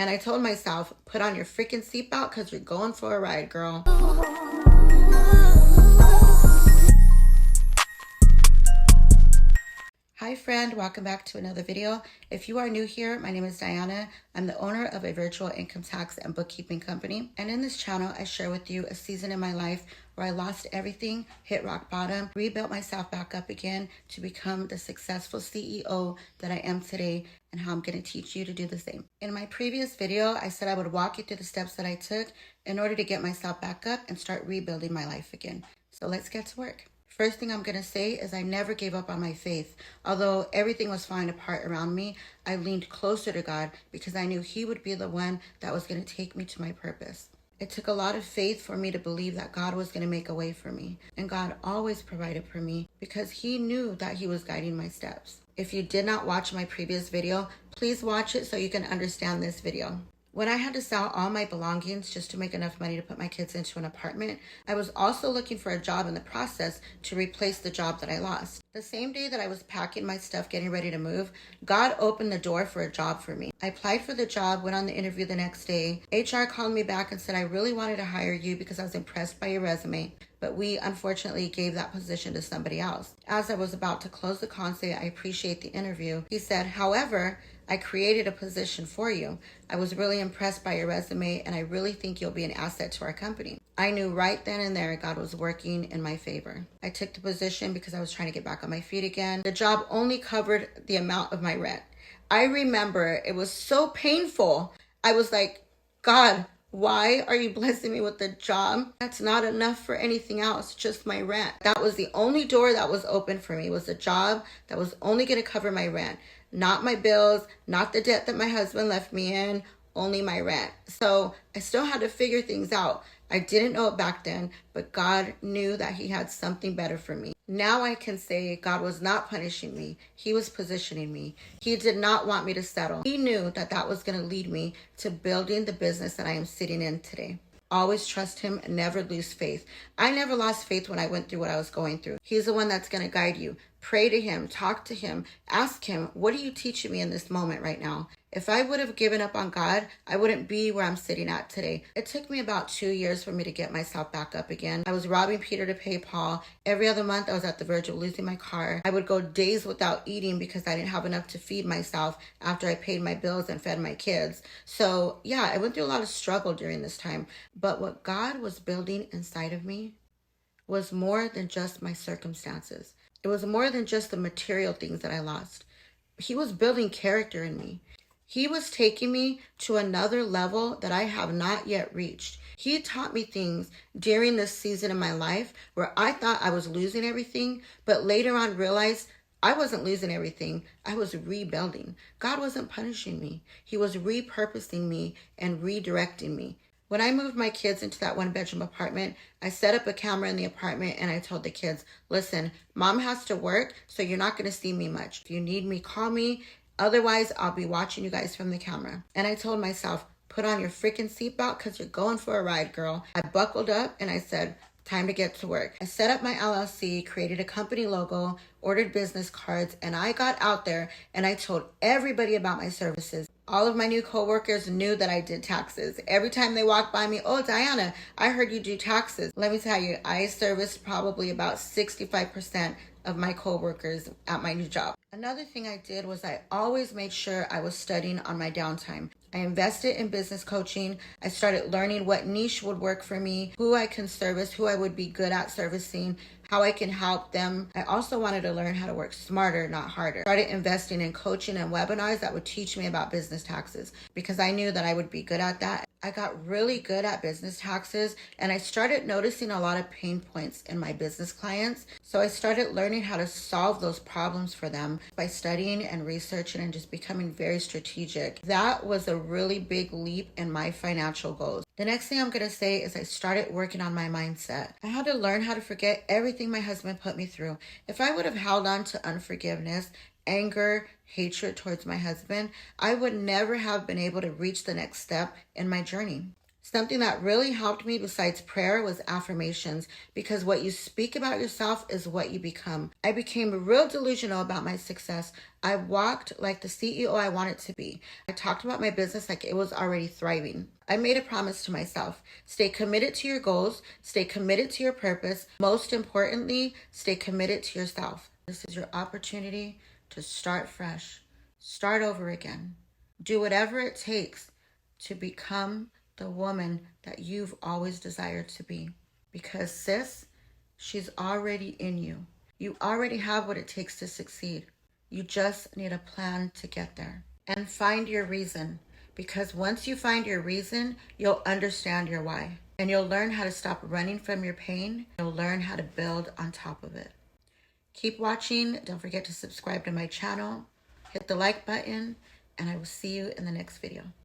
And I told myself, put on your freaking seatbelt because you're going for a ride, girl. Hi friend, welcome back to another video. If you are new here, my name is Diana. I'm the owner of a virtual income tax and bookkeeping company. And in this channel, I share with you a season in my life where I lost everything, hit rock bottom, rebuilt myself back up again to become the successful CEO that I am today, and how I'm going to teach you to do the same. In my previous video, I said I would walk you through the steps that I took in order to get myself back up and start rebuilding my life again. So let's get to work. First thing I'm going to say is I never gave up on my faith. Although everything was falling apart around me, I leaned closer to God because I knew He would be the one that was going to take me to my purpose. It took a lot of faith for me to believe that God was going to make a way for me. And God always provided for me because He knew that He was guiding my steps. If you did not watch my previous video, please watch it so you can understand this video. When I had to sell all my belongings just to make enough money to put my kids into an apartment, I was also looking for a job in the process to replace the job that I lost. The same day that I was packing my stuff, getting ready to move, God opened the door for a job for me. I applied for the job, went on the interview the next day. HR called me back and said, I really wanted to hire you because I was impressed by your resume, but we unfortunately gave that position to somebody else. As I was about to close the call and say, I appreciate the interview, he said, however, I created a position for you. I was really impressed by your resume and I really think you'll be an asset to our company. I knew right then and there God was working in my favor. I took the position because I was trying to get back on my feet again. The job only covered the amount of my rent. I remember it was so painful. I was like, God, why are you blessing me with a job that's not enough for anything else, just my rent? That was the only door that was open for me, was a job that was only going to cover my rent. Not my bills, not the debt that my husband left me in, only my rent. So I still had to figure things out. I didn't know it back then, but God knew that He had something better for me. Now I can say God was not punishing me. He was positioning me. He did not want me to settle. He knew that that was going to lead me to building the business that I am sitting in today. Always trust Him and never lose faith. I never lost faith when I went through what I was going through. He's the one that's going to guide you. Pray to Him, talk to Him, ask Him, what are you teaching me in this moment right now? If I would have given up on God, I wouldn't be where I'm sitting at today. It took me about 2 years for me to get myself back up again. I was robbing Peter to pay Paul. Every other month I was at the verge of losing my car. I would go days without eating because I didn't have enough to feed myself after I paid my bills and fed my kids. So yeah, I went through a lot of struggle during this time. But what God was building inside of me was more than just my circumstances. It was more than just the material things that I lost. He was building character in me. He was taking me to another level that I have not yet reached. He taught me things during this season in my life where I thought I was losing everything, but later on realized I wasn't losing everything. I was rebuilding. God wasn't punishing me. He was repurposing me and redirecting me. When I moved my kids into that one-bedroom apartment, I set up a camera in the apartment and I told the kids, listen, Mom has to work, so you're not going to see me much. If you need me, call me. Otherwise, I'll be watching you guys from the camera. And I told myself, put on your freaking seatbelt because you're going for a ride, girl. I buckled up and I said, time to get to work. I set up my LLC, created a company logo, ordered business cards, and I got out there and I told everybody about my services. All of my new coworkers knew that I did taxes. Every time they walked by me, oh, Diana, I heard you do taxes. Let me tell you, I serviced probably about 65% of my coworkers at my new job. Another thing I did was I always made sure I was studying on my downtime. I invested in business coaching. I started learning what niche would work for me, who I can service, who I would be good at servicing, how I can help them. I also wanted to learn how to work smarter, not harder. Started investing in coaching and webinars that would teach me about business taxes because I knew that I would be good at that. I got really good at business taxes and I started noticing a lot of pain points in my business clients. So I started learning how to solve those problems for them by studying and researching and just becoming very strategic. That was a really big leap in my financial goals. The next thing I'm going to say is I started working on my mindset. I had to learn how to forget everything my husband put me through. If I would have held on to unforgiveness, anger, hatred towards my husband, I would never have been able to reach the next step in my journey. Something that really helped me besides prayer was affirmations, because what you speak about yourself is what you become. I became real delusional about my success. I walked like the CEO I wanted to be. I talked about my business like it was already thriving. I made a promise to myself: stay committed to your goals, stay committed to your purpose. Most importantly, stay committed to yourself. This is your opportunity to start fresh, start over again. Do whatever it takes to become the woman that you've always desired to be. Because sis, she's already in you. You already have what it takes to succeed. You just need a plan to get there. And find your reason. Because once you find your reason, you'll understand your why. And you'll learn how to stop running from your pain. You'll learn how to build on top of it. Keep watching. Don't forget to subscribe to my channel. Hit the like button. And I will see you in the next video.